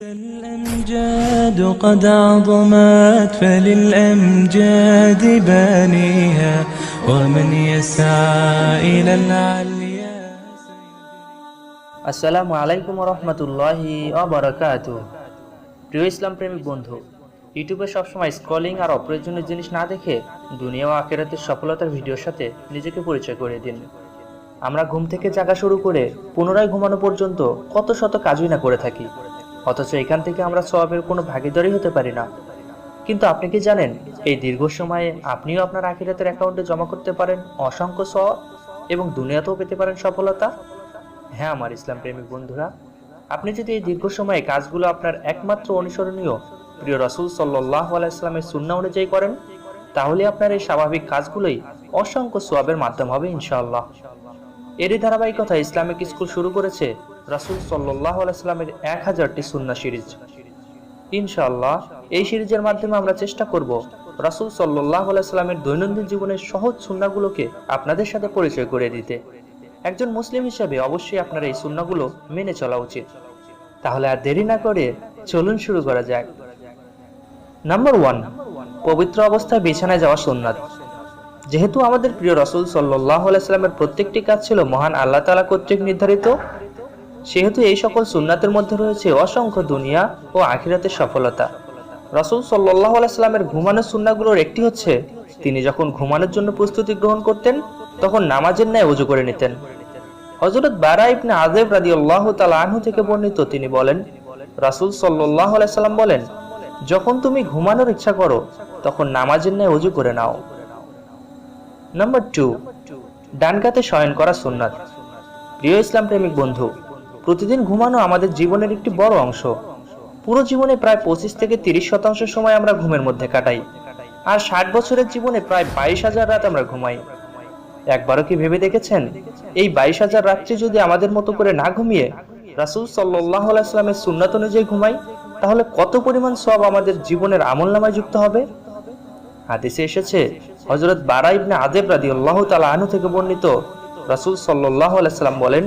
الأمجاد قد عظمت فللأمجاد بانيها ومن يسعى إلى العليا আসসালামু আলাইকুম রহমতুল্লাহি ওয়াবারাকাতুহু। প্রিয় ইসলাম প্রেমিক বন্ধু, ইউটিউবে সবসময় স্ক্রলিং আর অপ্রয়োজনীয় জিনিস না দেখে দুনিয়া ও আখিরাতের সফলতার ভিডিওর সাথে নিজেকে পরিচয় করিয়ে দিন। আমরা ঘুম থেকে জাগা শুরু করে পুনরায় ঘুমানো পর্যন্ত কত শত কাজই না করে থাকি, অথচ এখান থেকে আমরা সওয়াবের কোনো ভাগীদারি হতে পারি না। কিন্তু আপনি কি জানেন, এই দীর্ঘ সময়ে আপনিও আপনার আখিরাতের অ্যাকাউন্টে জমা করতে পারেন অসংখ্য সওয়াব এবং দুনিয়াতেও পেতে পারেন সফলতা। হ্যাঁ আমার ইসলাম প্রেমিক বন্ধুরা, আপনি যদি এই দীর্ঘ সময়ে কাজগুলো আপনার একমাত্র অনুসরণীয় প্রিয় রাসূল সাল্লাল্লাহু আলাইহি ওয়াসাল্লামের সুন্নাহ অনুযায়ী করেন, তাহলে আপনার এই স্বাভাবিক কাজগুলোই অসংখ্য সওয়াবের মাধ্যম হবে ইনশাআল্লাহ। এরই ধারাবাহিকতা ইসলামিক স্কুল শুরু করেছে রাসূল সাল্লাল্লাহু আলাইহি ওয়াসাল্লামের 1000টি সুন্নাহ সিরিজ। ইনশাআল্লাহ এই সিরিজের মাধ্যমে আমরা চেষ্টা করব রাসূল সাল্লাল্লাহু আলাইহি ওয়াসাল্লামের দৈনন্দিন জীবনের সহজ সুন্নাহগুলোকে আপনাদের সাথে পরিচয় করে দিতে। একজন মুসলিম হিসেবে অবশ্যই আপনার এই সুন্নাহগুলো মেনে চলা উচিত। তাহলে আর দেরি না করে চলুন শুরু করা যাক। নাম্বার 1, পবিত্র অবস্থায় বিছানায় যাওয়া সুন্নাত। যেহেতু আমাদের প্রিয় রাসূল সাল্লাল্লাহু আলাইহি ওয়াসাল্লামের প্রত্যেকটি কাজ ছিল মহান আল্লাহ তাআলা কর্তৃক নির্ধারিত, সেহেতু এই সকল সুন্নাতের মধ্যে রয়েছে অসংখ্য দুনিয়া ও আখিরাতের সফলতা। রাসূল সাল্লাল্লাহু আলাইহি ওয়াসাল্লামের ঘুমানোর সুন্নাহগুলোর একটি হচ্ছে, তিনি যখন ঘুমানোর জন্য প্রস্তুতি গ্রহণ করতেন তখন নামাজের ন্যায় ওযু করে নিতেন। হযরত বারা ইবনে আযিব রাদিয়াল্লাহু তাআলা আনহু থেকে বর্ণিত, তিনি বলেন, রাসূল সাল্লাল্লাহু আলাইহি ওয়াসাল্লাম বলেন, যখন তুমি ঘুমানোর ইচ্ছা করো তখন নামাজের ন্যায় ওযু করে নাও। নাম্বার 2, ডান কাতে শয়ন করা সুন্নাত। প্রিয় ইসলাম প্রেমিক বন্ধু, প্রতিদিন ঘুমানো আমাদের জীবনের একটি বড় অংশ। পুরো জীবনে প্রায় 25 থেকে 30% সময় আমরা ঘুমের মধ্যে কাটাই, আর 60 বছরের জীবনে প্রায় 22,000 রাত আমরা ঘুমাই। একবারও কি ভেবে দেখেছেন, এই 22,000 রাত্রি যদি আমাদের মতো করে না ঘুমিয়ে রাসূল সাল্লাল্লাহু আলাইহি ওয়াসাল্লামের সুন্নাত অনুযায়ী ঘুমাই, তাহলে কত পরিমাণ সওয়াব আমাদের জীবনের আমলনামায় যুক্ত হবে। হাদিসে এসেছে, হযরত বারা ইবনে আযিব রাদিয়াল্লাহু তাআলা আনহু থেকে বর্ণিত, রাসূল সাল্লাল্লাহু আলাইহি ওয়াসাল্লাম বলেন,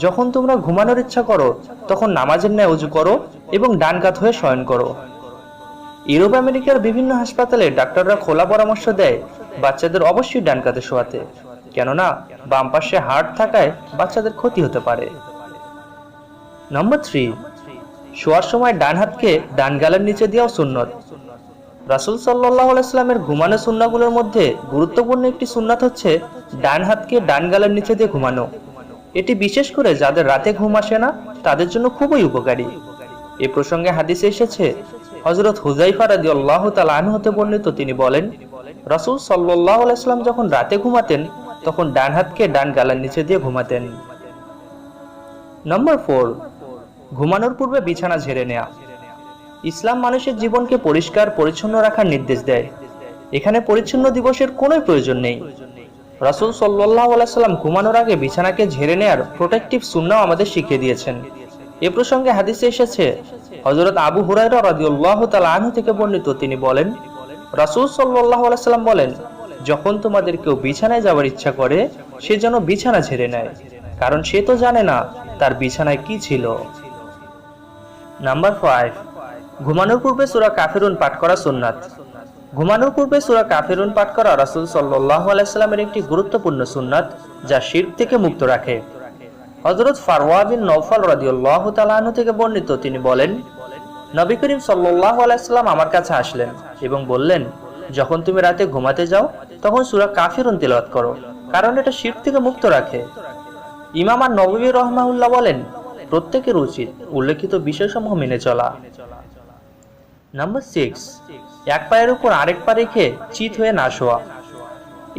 যখন তোমরা ঘুমানোর ইচ্ছা করো তখন নামাজের ন্যায় ওযু করো এবং ডান কাত হয়ে শয়ন করো। ইউরোপ আমেরিকার বিভিন্ন হাসপাতালে ডাক্তাররা খোলা পরামর্শ দেয় বাচ্চাদের অবশ্যই ডান কাতে শোয়াতে, কেননা বাম পাশে হার্ট থাকায় বাচ্চাদের ক্ষতি হতে পারে। নাম্বার 3, শোয়ার সময় ডান হাতকে ডান গালের নিচে দেওয়া সুন্নত। রাসূল সাল্লাল্লাহু আলাইহি ওয়াসাল্লামের ঘুমানো সুন্নাহগুলোর মধ্যে গুরুত্বপূর্ণ একটি সুন্নাত হচ্ছে ডান হাতকে ডান গালের নিচে দিয়ে ঘুমানো। এটি বিশেষ করে যাদের রাতে ঘুম আসে না তাদের জন্য খুবই উপকারী। এই প্রসঙ্গে হাদিসে এসেছে, হযরত হুযায়ফা রাদিয়াল্লাহু তাআলা আনহু হতে বর্ণিত, তিনি বলেন, রাসূল সাল্লাল্লাহু আলাইহি ওয়াসাল্লাম যখন রাতে ঘুমাতেন তখন ডান হাতকে ডান গালের নিচে দিয়ে ঘুমাতেন। নাম্বার 4, ঘুমানোর পূর্বে বিছানা ঝেড়ে নেওয়া। ইসলাম মানুষের জীবনকে পরিষ্কার পরিচ্ছন্ন রাখার নির্দেশ দেয়। এখানে পরিচ্ছন্ন দিবসের কোনো প্রয়োজন নেই। রাসূল সাল্লাল্লাহু আলাইহি ওয়াসাল্লাম ঘুমানোর আগে বিছানাকে ঝেড়ে নেওয়ার প্রোটেক্টিভ সুন্নাহ আমাদের শিখিয়ে দিয়েছেন। এ প্রসঙ্গে হাদিসে এসেছে, হযরত আবু হুরায়রা রাদিয়াল্লাহু তাআলা আনহু থেকে বর্ণিত, তিনি বলেন, রাসূল সাল্লাল্লাহু আলাইহি ওয়াসাল্লাম বলেন, যখন তোমাদের কেউ বিছানায় যাওয়ার ইচ্ছা করে সে যেন বিছানা ঝেড়ে নেয়, কারণ সে তো জানে না তার বিছানায় কি ছিল। নাম্বার 5, ঘুমানোর পূর্বে সূরা কাফিরুন পাঠ করা সুন্নাত। ঘুমানোর পূর্বে সূরা কাফিরুন পাঠ করা রাসূল সাল্লাল্লাহু আলাইহি ওয়াসাল্লামের একটি গুরুত্বপূর্ণ সুন্নাত, যা শিরক থেকে মুক্ত রাখে। হযরত ফারওয়া বিন নওফাল রাদিয়াল্লাহু তাআলা আনহু থেকে বর্ণিত, তিনি বলেন, নবী করিম সাল্লাল্লাহু আলাইহি ওয়াসাল্লাম আমার কাছে আসলেন এবং বললেন, যখন তুমি রাতে ঘুমাতে যাও তখন সূরা কাফিরুন তিলাওয়াত করো, কারণ এটা শিরক থেকে মুক্ত রাখে। ইমাম আন-নববী রাহিমাহুল্লাহ বলেন, প্রত্যেকের উচিত উল্লেখিত বিষয়সমূহ মেনে চলা। নাম্বার 6, এক পায়ের উপর আরেক পা রেখে চিত হয়ে না শোয়া।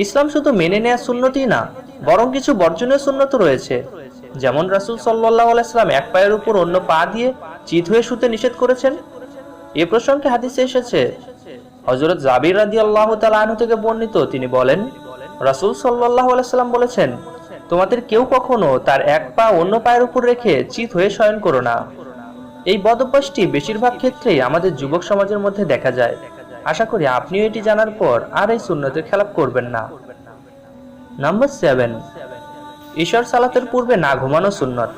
ইসলাম শুধু মেনে নেওয়া সুন্নতই না, বরং কিছু বর্জনীয় সুন্নত রয়েছে। যেমন রাসূল সাল্লাল্লাহু আলাইহি ওয়াসাল্লাম এক পায়ের উপর অন্য পা দিয়ে চিত হয়ে শুতে নিষেধ করেছেন। এ প্রসঙ্গে হাদিসে এসেছে, হযরত জাবির রাদিয়াল্লাহু তাআলা আনহু থেকে বর্ণিত, তিনি বলেন, রাসূল সাল্লাল্লাহু আলাইহি ওয়াসাল্লাম বলেছেন, তোমাদের কেউ কখনো তার এক পা অন্য পায়ের উপর রেখে চিত হয়ে শয়ন করো না। এই বদঅভ্যাসটি বেশিরভাগ ক্ষেত্রেই আমাদের যুবক সমাজের মধ্যে দেখা যায়। আশা করি আপনিও এটি জানার পর আর এই সুন্নতের খেলাপ করবেন না। নাম্বার 7, ঈশার সালাতের পূর্বে না ঘুমানো সুন্নত।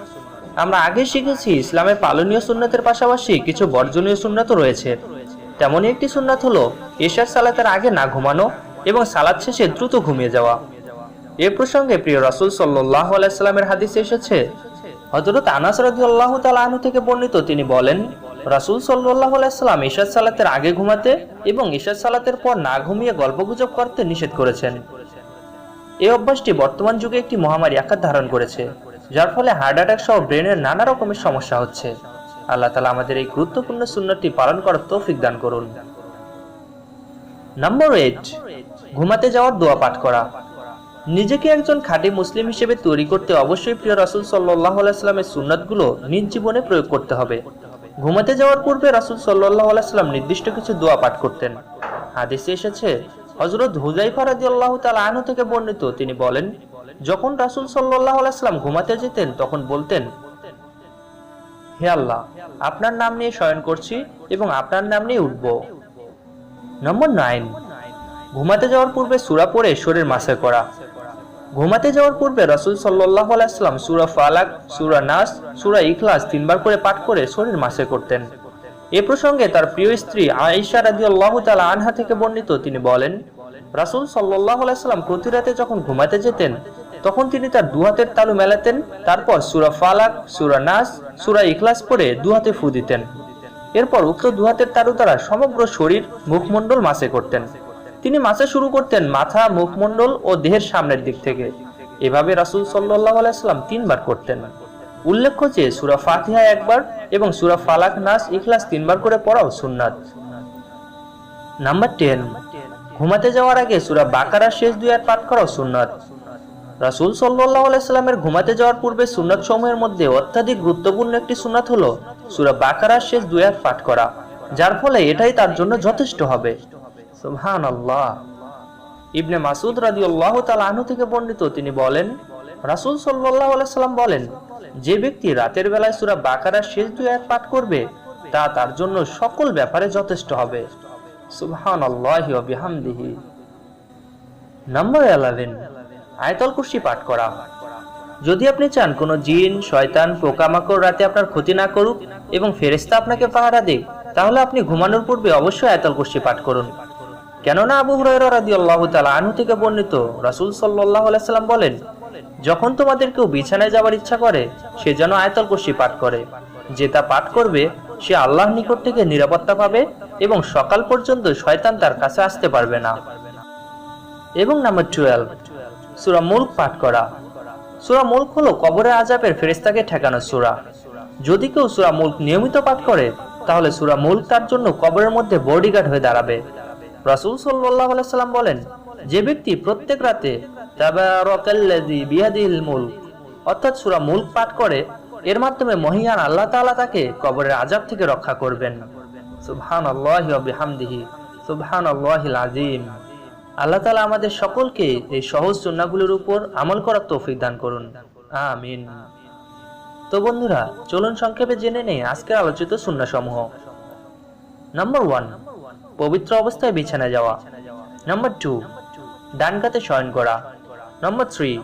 আমরা আগে শিখেছি ইসলামে পালনীয় সুন্নাতের পাশাপাশি কিছু বর্জনীয় সুন্নাতও রয়েছে। তেমনই একটি সুন্নাত হলো এশার সালাতের আগে না ঘুমানো এবং সালাত শেষে দ্রুত ঘুমিয়ে যাওয়া। এ প্রসঙ্গে প্রিয় রাসূল সাল্লাল্লাহু আলাইহি সাল্লামের হাদিসে এসেছে, হযরত আনাস রাদিয়াল্লাহু তাআলা আনহু থেকে বর্ণিত, তিনি বলেন, রাসূল সাল্লাল্লাহু আলাইহি সাল্লাম এশার সালাতের আগে ঘুমাতে এবং এশার সালাতের পর না ঘুমিয়ে গল্পগুজব করতে নিষেধ করেছেন। এই অভ্যাসটি বর্তমান যুগে একটি মহামারী আকার ধারণ করেছে, যার ফলে হার্ট অ্যাটাক সহ ব্রেনের নানা রকমের সমস্যা হচ্ছে। আল্লাহ তাআলা আমাদের এই গুরুত্বপূর্ণ সুন্নতটি পালন করার তৌফিক দান করুন। নাম্বার 8, ঘুমাতে যাওয়ার দোয়া পাঠ করা। নিজেকে একজন খাঁটি মুসলিম হিসেবে তৈরি করতে অবশ্যই প্রিয় রাসূল সাল্লাল্লাহু আলাইহি সাল্লামের সুন্নাতগুলো নিজ জীবনে প্রয়োগ করতে হবে। ঘুমাতে যাওয়ার পূর্বে রাসূল সাল্লাল্লাহু আলাইহি সাল্লাম নির্দিষ্ট কিছু দোয়া পাঠ করতেন। হাদিসে এসেছে, হযরত হুযায়ফা রাদিয়াল্লাহু তাআলা আনহু থেকে বর্ণিত, তিনি বলেন, যখন রাসূল সাল্লাল্লাহু আলাইহি সাল্লাম ঘুমাতে যেতেন তখন বলতেন, হে আল্লাহ, আপনার নাম নিয়ে শয়ন করছি এবং আপনার নাম নিয়ে উঠব। নম্বর 9, ঘুমাতে যাওয়ার পূর্বে সূরা পড়ে শরীর মাসাজ করা। ঘুমাতে যাওয়ার পূর্বে রাসূল সাল্লাল্লাহু আলাইহি সাল্লাম সূরা ফালাক, সূরা নাস, সূরা ইখলাস 3 বার করে পাঠ করে শরীর মাসাজ করতেন। এ প্রসঙ্গে তার প্রিয় স্ত্রী আয়েশা রাদিয়াল্লাহু তাআলা আনহা থেকে বর্ণিত, তিনি বলেন, রাসূল সাল্লাল্লাহু আলাইহি সাল্লাম প্রতি রাতে যখন ঘুমাতে যেতেন তখন তিনি তার দুহাতের তালু মেলাতেন, তারপর সূরা ফালাক, সূরা নাস, সূরা ইখলাস পড়ে দুহাতে ফু দিতেন। এরপর উক্ত দুহাতের তালু দ্বারা সমগ্র শরীর, মুখমণ্ডল মাসে করতেন। তিনি মাসে শুরু করতেন মাথা, মুখমণ্ডল ও দেহের সামনের দিক থেকে। এভাবে রাসূল সাল্লাল্লাহু আলাইহি সাল্লাম 3 বার করতেন। উল্লেখ্য যে সূরা ফাতিহা 1 বার এবং সূরা ফালাক, নাস, ইখলাস 3 বার করে পড়াও সুন্নাত। নাম্বার 10, ঘুমাতে যাওয়ার আগে সূরা বাকারার শেষ 2 আয়াত পাঠ করাও সুন্নাত। রাসূল সাল্লাল্লাহু আলাইহি সাল্লামের ঘুমাতে যাওয়ার পূর্বে সুন্নাত সমূহের মধ্যে অত্যাধিক গুরুত্বপূর্ণ একটি সুন্নাত হলো সূরা বাকারার শেষ 2 আয়াত পাঠ করা, যার ফলে এটাই তার জন্য যথেষ্ট হবে। সুবহানাল্লাহ। ইবনে মাসউদ রাদিয়াল্লাহু তাআলা আনহু থেকে বর্ণিত, তিনি বলেন, রাসূল সাল্লাল্লাহু আলাইহি সাল্লাম বলেন, যে ব্যক্তি রাতের বেলায় সূরা বাকারার শেষ 2 আয়াত পাঠ করবে তা তার জন্য সকল ব্যাপারে যথেষ্ট হবে। সুবহানাল্লাহি ওয়া বিহামদিহি। নাম্বার 11, আয়াতুল কুরসি পাঠ করা। যদি আপনি চান কোনো জিন, শয়তান, পোকামাকড় রাতে আপনার ক্ষতি না করুক এবং ফেরেশতা আপনাকে পাহারা দিক, তাহলে আপনি ঘুমানোর পূর্বে অবশ্যই আয়াতুল কুরসি পাঠ করুন। কেননা আবু হুরায়রা রাদিয়াল্লাহু তাআলা আনহু থেকে বর্ণিত, রাসূল সাল্লাল্লাহু আলাইহি সাল্লাম বলেন, যখন তোমাদের কেউ বিছানায় যাওয়ার ইচ্ছা করে সে যেন আয়াতুল কুরসি পাঠ করে। যে তা পাঠ করবে সে আল্লাহর নিকট থেকে নিরাপত্তা পাবে এবং সকাল পর্যন্ত শয়তান তার কাছে আসতে পারবে না। এবং নাম্বার 12, সূরা মুলক পাঠ করা। সূরা মুলক হলো কবরের আযাবের ফেরেশতাকে ঠেকানো সূরা। যদি কেউ সূরা মুলক নিয়মিত পাঠ করে তাহলে সূরা মুলক তার জন্য কবরের মধ্যে বডিগার্ড হয়ে দাঁড়াবে। রাসূল সাল্লাল্লাহু আলাইহি সাল্লাম বলেন, যে ব্যক্তি প্রত্যেক রাতে তাবারাকাল্লাযী বিয়াদিহিল মুলক অর্থাৎ সূরা মুলক পাঠ করে, এর মাধ্যমে মহিয়ান আল্লাহ তাআলা তাকে কবরের আযাব থেকে রক্ষা করবেন। সুবহানাল্লাহি ওয়া বিহামদিহি, সুবহানাল্লাহিল আযীম। আল্লাহ তাআলা আমাদের সকলকে এই সহজ সুন্নাহগুলোর উপর আমল করার তৌফিক দান করুন, আমিন। তো বন্ধুরা, চলুন সংক্ষেপে জেনে নেই আজকের আলোচিত সুন্নাহসমূহ। নাম্বার 1, পবিত্র অবস্থায় বিছানায় যাওয়া। নাম্বার 2, ডান কাতে শয়ন করা। নাম্বার 3,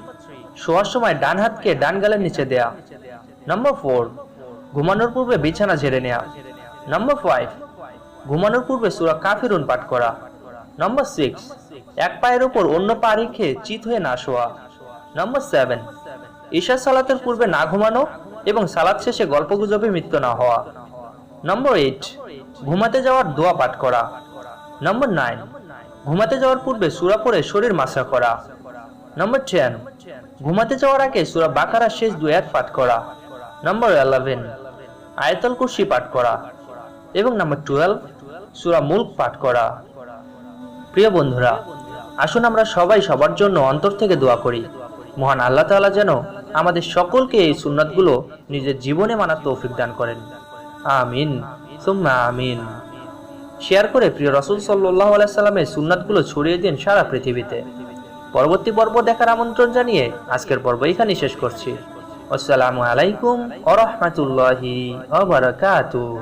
শোয়ার সময় ডান হাতকে ডান গালের নিচে দেয়া। নাম্বার 4, ঘুমানোর পূর্বে বিছানা ঝেড়ে নেওয়া। নাম্বার 5, ঘুমানোর পূর্বে সূরা কাফিরুন পাঠ করা। নাম্বার 6, এক পায়ের উপর অন্য পা রেখে চিত হয়ে না শোয়া। নাম্বার 7, ঈশা সালাতের পূর্বে না ঘুমানো এবং সালাত শেষে গল্পগুজবে লিপ্ত না হওয়া। নাম্বার 8, ঘুমাতে যাওয়ার দোয়া পাঠ করা। নাম্বার 9, ঘুমাতে যাওয়ার পূর্বে সূরা পড়ে শরীর মাসাজ করা। নাম্বার 10, ঘুমাতে যাওয়ার আগে সূরা বাকারার শেষ 2 আয়াত পাঠ করা। নাম্বার 11, আয়াতুল কুরসি পাঠ করা। এবং নাম্বার 12, সূরা মুলক পাঠ করা। প্রিয় বন্ধুরা, আসুন আমরা সবাই সবার জন্য অন্তর থেকে দোয়া করি, মহান আল্লাহ তাআলা যেন আমাদের সকলকে এই সুন্নাতগুলো নিজের জীবনে মানার তৌফিক দান করেন, আমিন সুম্মা আমিন। শেয়ার করে প্রিয় রাসূল সাল্লাল্লাহু আলাইহি সাল্লামের সুন্নাতগুলো ছড়িয়ে দিন সারা পৃথিবীতে। পরবর্তী পর্ব দেখার আমন্ত্রণ জানিয়ে আজকের পর্ব এখানেই শেষ করছি। আসসালামু আলাইকুম ওয়া রাহমাতুল্লাহি ওয়া বারাকাতুহু।